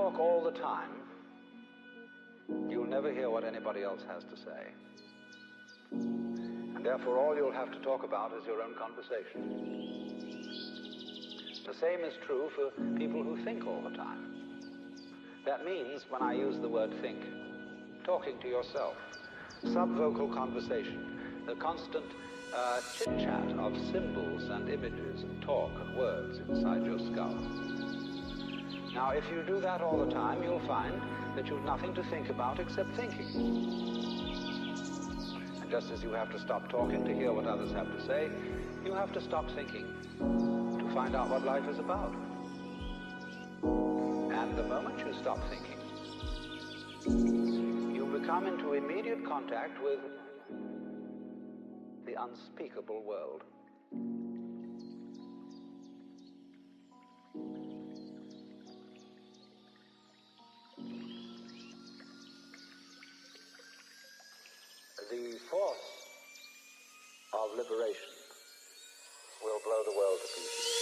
talk all the time, you'll never hear what anybody else has to say. And therefore, all you'll have to talk about is your own conversation. The same is true for people who think all the time. That means, when I use the word think, talking to yourself, subvocal conversation, the constant chit-chat of symbols and images and talk and words inside your skull. Now, if you do that all the time, you'll find that you've nothing to think about except thinking. And just as you have to stop talking to hear what others have to say, you have to stop thinking to find out what life is about. And the moment you stop thinking, you become into immediate contact with the unspeakable world. The force of liberation will blow the world to pieces.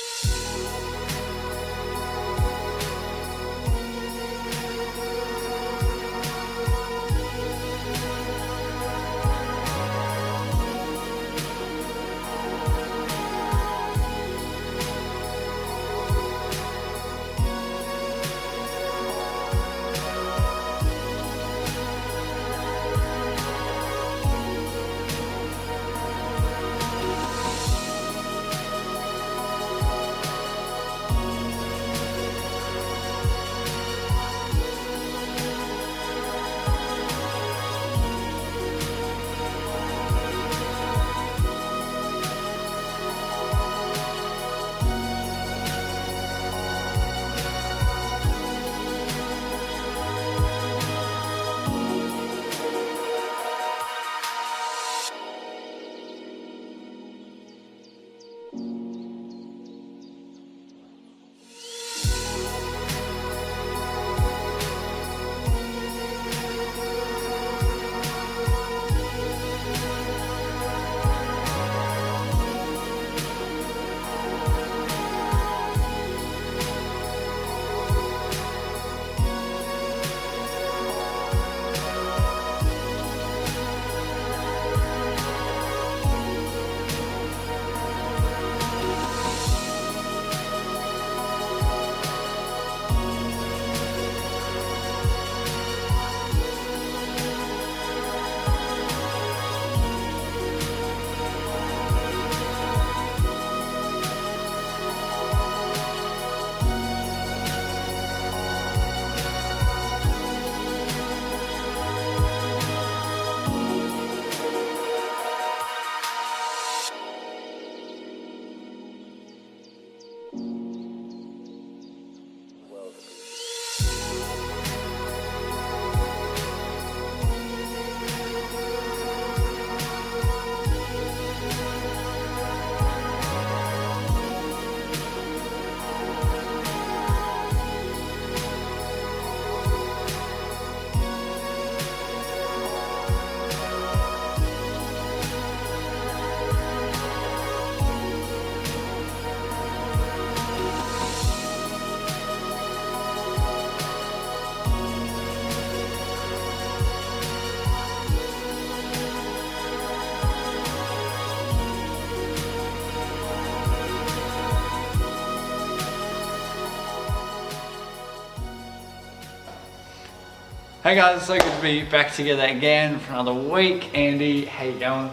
Hey guys, it's so good to be back together again for another week. Andy, how you going?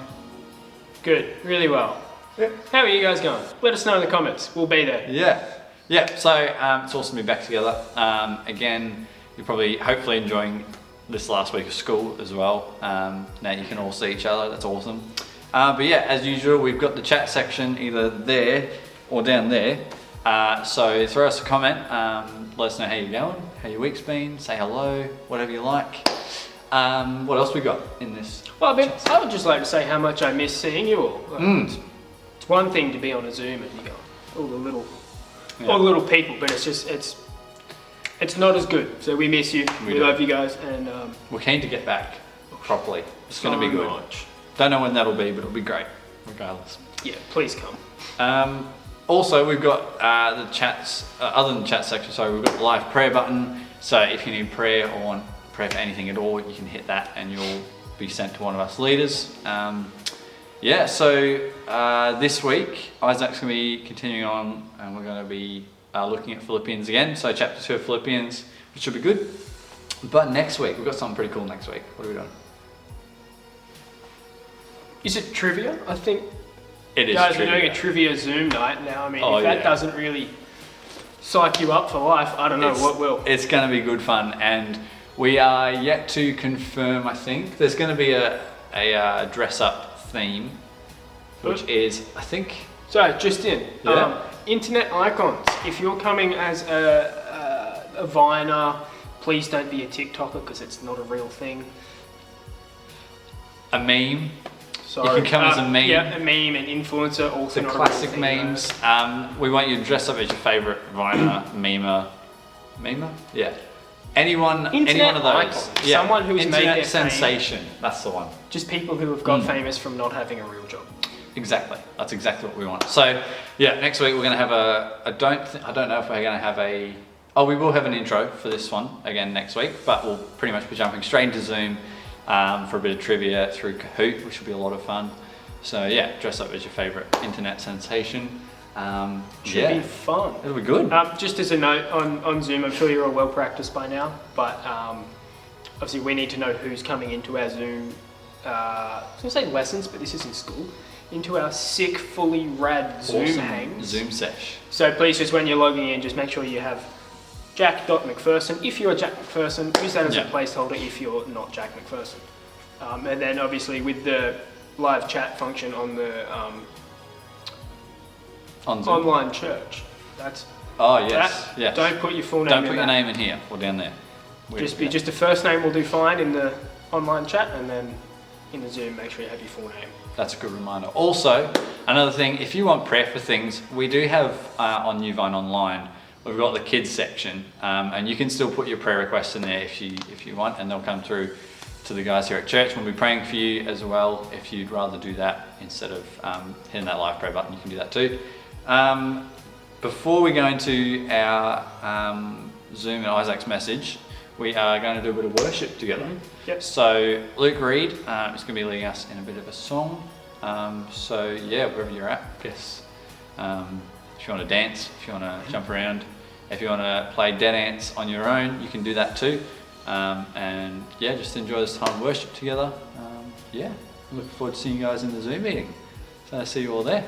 Good, really well. How are you guys going? Let us know in the comments. We'll be there. Yeah. So it's awesome to be back together. Again, you're probably hopefully enjoying this last week of school as well. Now you can all see each other. That's awesome. But yeah, as usual, we've got the chat section either there or down there. So throw us a comment. Let us know how you're going, how your week's been. Say hello, whatever you like. What else we got in this? Well, I would just like to say how much I miss seeing you all. It's one thing to be on a Zoom and you go all the little people, but it's not as good. So we miss you. We love you guys, and we're keen to get back properly. It's going to be good. Don't know when that'll be, but it'll be great, regardless. Yeah, please come. Also, we've got the chats, other than the chat section, sorry, we've got the live prayer button. So if you need prayer or want prayer for anything at all, you can hit that and you'll be sent to one of us leaders. Yeah, so this week, Isaac's going to be continuing on and we're going to be looking at Philippians again. So chapter 2 of Philippians, which should be good. But next week, we've got something pretty cool next week. What are we doing? Is it trivia? I think It is guys, trivia. we're doing a trivia Zoom night now. I mean, Oh, if that yeah. doesn't really psych you up for life, I don't know what will. It's going to be good fun, and we are yet to confirm. I think there's going to be a dress-up theme, which is, I think. So, just in. Yeah. Internet icons. If you're coming as a Viner, please don't be a TikToker because it's not a real thing. A meme. So, You can come as a meme. Yeah, a meme, an influencer, also The not classic a real thing, memes. We want you to dress up as your favourite Viner, memer? Yeah. Any one of Internet those. icon. Someone who's made Internet their sensation. That's the one. Just people who have got famous from not having a real job. Exactly. That's exactly what we want. So yeah, next week we're going to have I don't know if we're going to have we will have an intro for this one again next week, but we'll pretty much be jumping straight into Zoom for a bit of trivia through Kahoot, which will be a lot of fun. So yeah, dress up as your favourite internet sensation. Should be fun. It'll be good. Just as a note on Zoom, I'm sure you're all well practiced by now, but obviously we need to know who's coming into our Zoom, I was going to say lessons, but this isn't school, into our sick, fully rad Zoom Awesome hangs. Zoom sesh. So please, just when you're logging in, just make sure you have Jack.McPherson. If you're Jack McPherson, use that as a placeholder if you're not Jack McPherson. And then obviously with the live chat function on the On Zoom. online church, that's Oh yes, that. yes. Don't put your full name Don't in put your that. name in here or down there. Just a first name will do fine in the online chat, and then in the Zoom, make sure you have your full name. That's a good reminder. Also, another thing, if you want prayer for things, we do have on New Vine Online, we've got the kids section, and you can still put your prayer requests in there if you want, and they'll come through to the guys here at church. We'll be praying for you as well. If you'd rather do that instead of hitting that live prayer button, you can do that too. Before we go into our Zoom and Isaac's message, we are going to do a bit of worship together. Yep. So Luke Reed is going to be leading us in a bit of a song. So yeah, wherever you're at, I guess. If you want to dance, if you want to jump around, if you want to play dead ants on your own, you can do that too. And yeah, just enjoy this time of worship together. Yeah, looking forward to seeing you guys in the Zoom meeting. So I see you all there.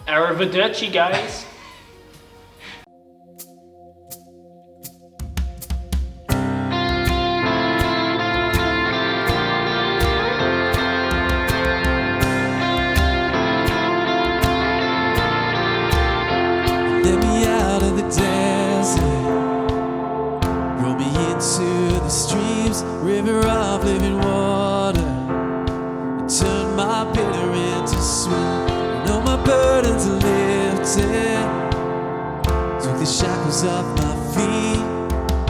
Arrivederci, guys. Let me out of the desert, roll me into the streams, river of living water, and turn my bitter into sweet. And all my burdens are lifted, took the shackles off my feet,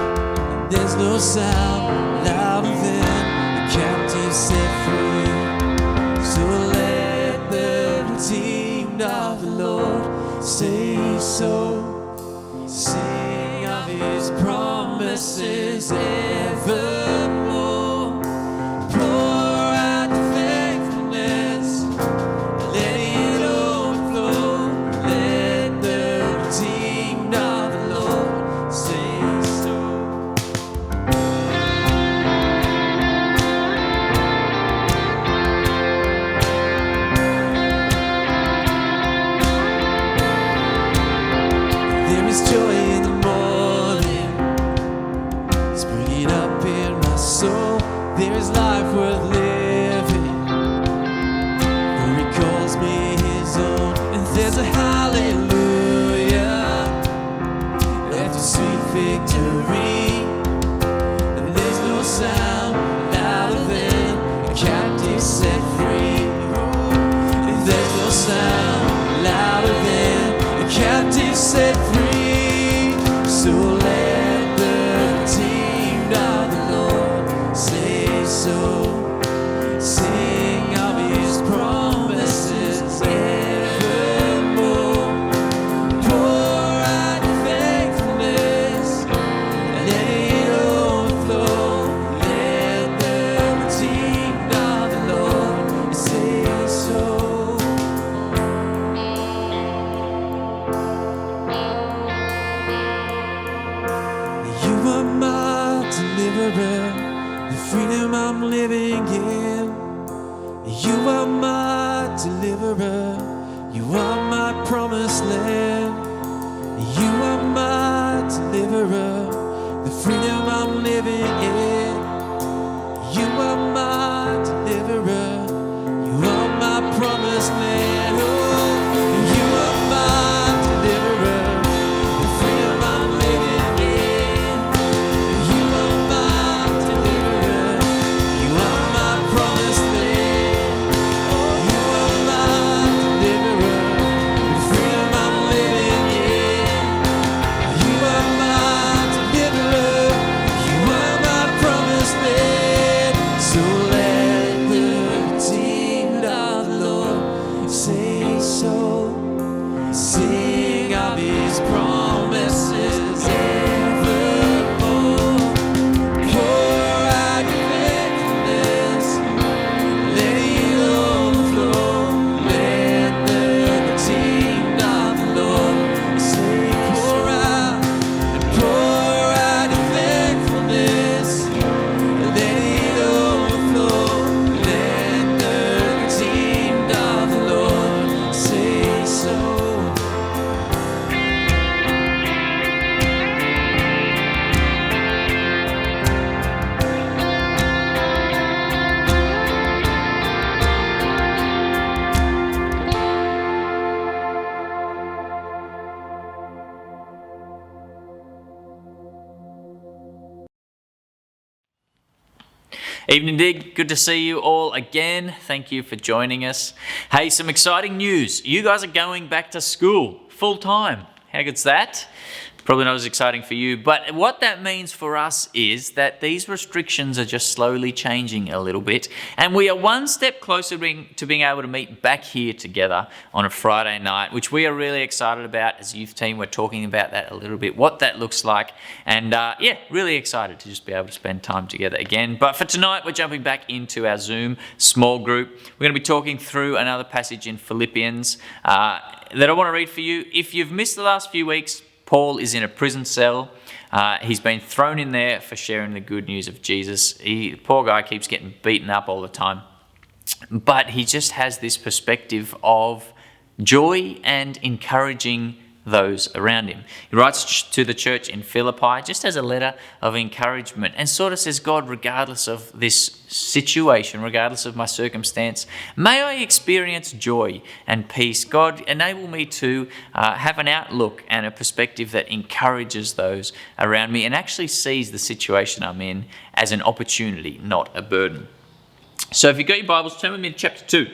and there's no sound louder than the captive set free. So let the redeemed of the Lord say so. Sing of his promises evermore. Pour out the faithfulness, let it overflow. Let the redeemed of the Lord say so. There is joy in the morning, springing up in my soul. There is life worth living, for he calls me his own. And there's a hallelujah after sweet victory. And there's no sound louder than a captive set free. And there's no sound louder than a captive set free. So let the redeemed of the Lord say so. Sing of his promises evermore. Pour out your faithfulness, let deliverer, the freedom I'm living in. You are my deliverer, you are my promised land. You are my deliverer, the freedom I'm living in. You are my deliverer, you are my promised land. Oh, you are my deliverer, the freedom I'm living in. You are my deliverer, you are my promised land. Oh, you are my deliverer, the freedom I'm living in. You are my deliverer, you are my promised land. So let the redeemed of the Lord say so. Sing of his promises evermore. Pour out your faithfulness, let it overflow. Let the redeemed of the Lord say, pour out your faithfulness, let it overflow. Let the redeemed of the Lord say so. Evening Dig, good to see you all again. Thank you for joining us. Hey, some exciting news. You guys are going back to school full time. How good's that? Probably not as exciting for you, but what that means for us is that these restrictions are just slowly changing a little bit, and we are one step closer to being able to meet back here together on a Friday night, which we are really excited about. As a youth team, we're talking about that a little bit, what that looks like, and yeah, really excited to just be able to spend time together again. But for tonight, we're jumping back into our Zoom small group. We're going to be talking through another passage in Philippians that I want to read for you. If you've missed the last few weeks, Paul is in a prison cell. He's been thrown in there for sharing the good news of Jesus. The poor guy keeps getting beaten up all the time. But he just has this perspective of joy and encouraging those around him. He writes to the church in Philippi just as a letter of encouragement and sort of says, God, regardless of this situation, regardless of my circumstance, may I experience joy and peace. God, enable me to have an outlook and a perspective that encourages those around me and actually sees the situation I'm in as an opportunity, not a burden. So if you've got your Bibles, turn with me to chapter 2.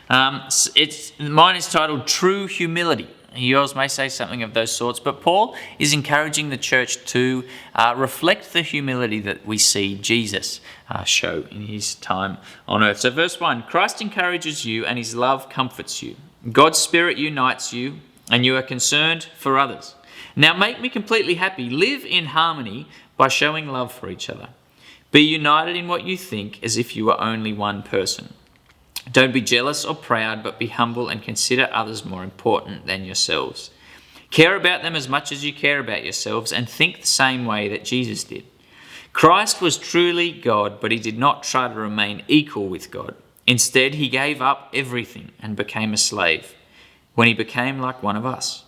Mine is titled True Humility. Yours may say something of those sorts, but Paul is encouraging the church to reflect the humility that we see Jesus show in his time on earth. So verse 1, Christ encourages you and his love comforts you. God's Spirit unites you and you are concerned for others. Now make me completely happy. Live in harmony by showing love for each other. Be united in what you think as if you were only one person. Don't be jealous or proud, but be humble and consider others more important than yourselves. Care about them as much as you care about yourselves and think the same way that Jesus did. Christ was truly God, but he did not try to remain equal with God. Instead, he gave up everything and became a slave when he became like one of us.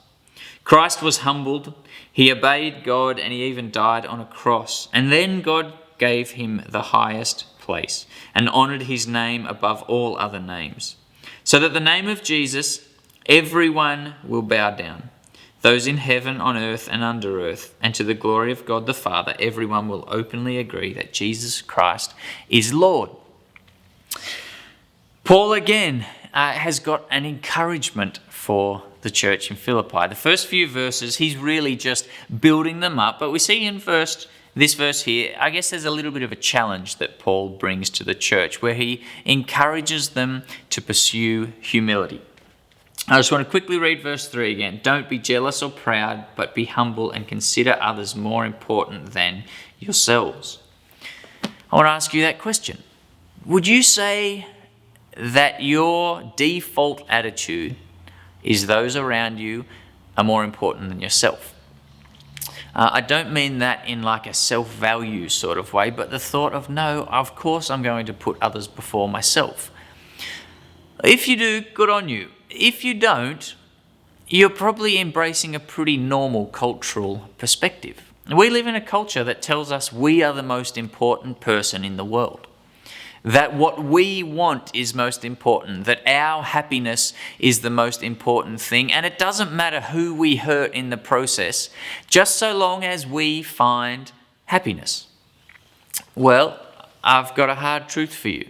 Christ was humbled, he obeyed God, and he even died on a cross. And then God gave him the highest place and honoured his name above all other names, so that the name of Jesus everyone will bow down, those in heaven, on earth and under earth, and to the glory of God the Father, everyone will openly agree that Jesus Christ is Lord. Paul again has got an encouragement for the church in Philippi. The first few verses, he's really just building them up, but we see in this verse here, I guess there's a little bit of a challenge that Paul brings to the church where he encourages them to pursue humility. I just want to quickly read verse 3 again. Don't be jealous or proud, but be humble and consider others more important than yourselves. I want to ask you that question. Would you say that your default attitude is those around you are more important than yourself? I don't mean that in like a self-value sort of way, but the thought of, no, of course I'm going to put others before myself. If you do, good on you. If you don't, you're probably embracing a pretty normal cultural perspective. We live in a culture that tells us we are the most important person in the world. That what we want is most important, that our happiness is the most important thing, and it doesn't matter who we hurt in the process, just so long as we find happiness. Well, I've got a hard truth for you.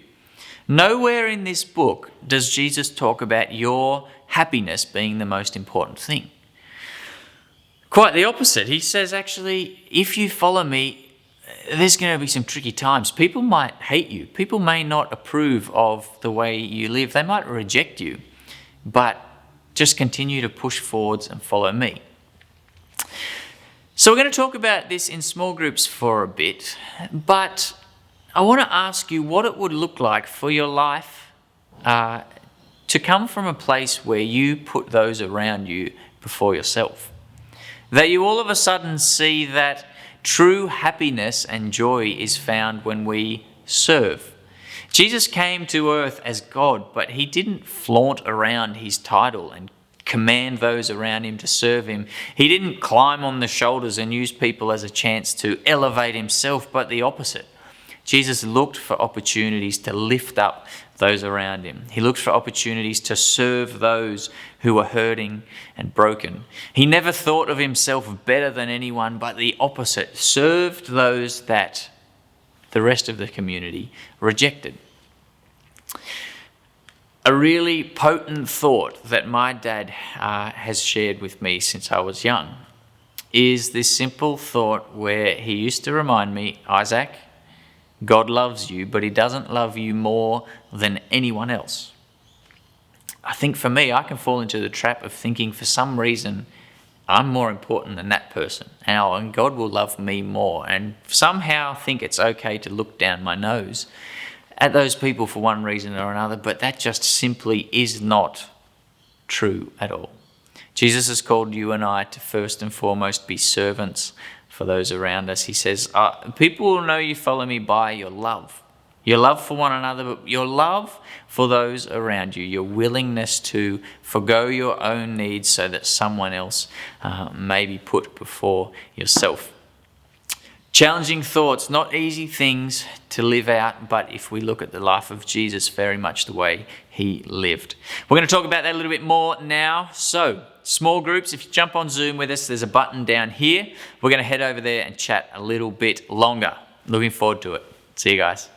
Nowhere in this book does Jesus talk about your happiness being the most important thing. Quite the opposite. He says, actually, if you follow me, there's going to be some tricky times. People might hate you. People may not approve of the way you live. They might reject you. But just continue to push forwards and follow me. So we're going to talk about this in small groups for a bit. But I want to ask you what it would look like for your life to come from a place where you put those around you before yourself. That you all of a sudden see that true happiness and joy is found when we serve. Jesus came to earth as God, but he didn't flaunt around his title and command those around him to serve him. He didn't climb on the shoulders and use people as a chance to elevate himself, but the opposite. Jesus looked for opportunities to lift up those around him. He looked for opportunities to serve those who were hurting and broken. He never thought of himself better than anyone, but the opposite, served those that the rest of the community rejected. A really potent thought that my dad has shared with me since I was young is this simple thought where he used to remind me, Isaac, God loves you, but he doesn't love you more than anyone else. I think for me, I can fall into the trap of thinking for some reason I'm more important than that person, and God will love me more, and somehow think it's okay to look down my nose at those people for one reason or another, but that just simply is not true at all. Jesus has called you and I to first and foremost be servants for those around us. He says, people will know you follow me by your love for one another, but your love for those around you, your willingness to forgo your own needs so that someone else may be put before yourself. Challenging thoughts, not easy things to live out, but if we look at the life of Jesus, very much the way he lived. We're going to talk about that a little bit more now. So, small groups, if you jump on Zoom with us, there's a button down here. We're going to head over there and chat a little bit longer. Looking forward to it. See you guys.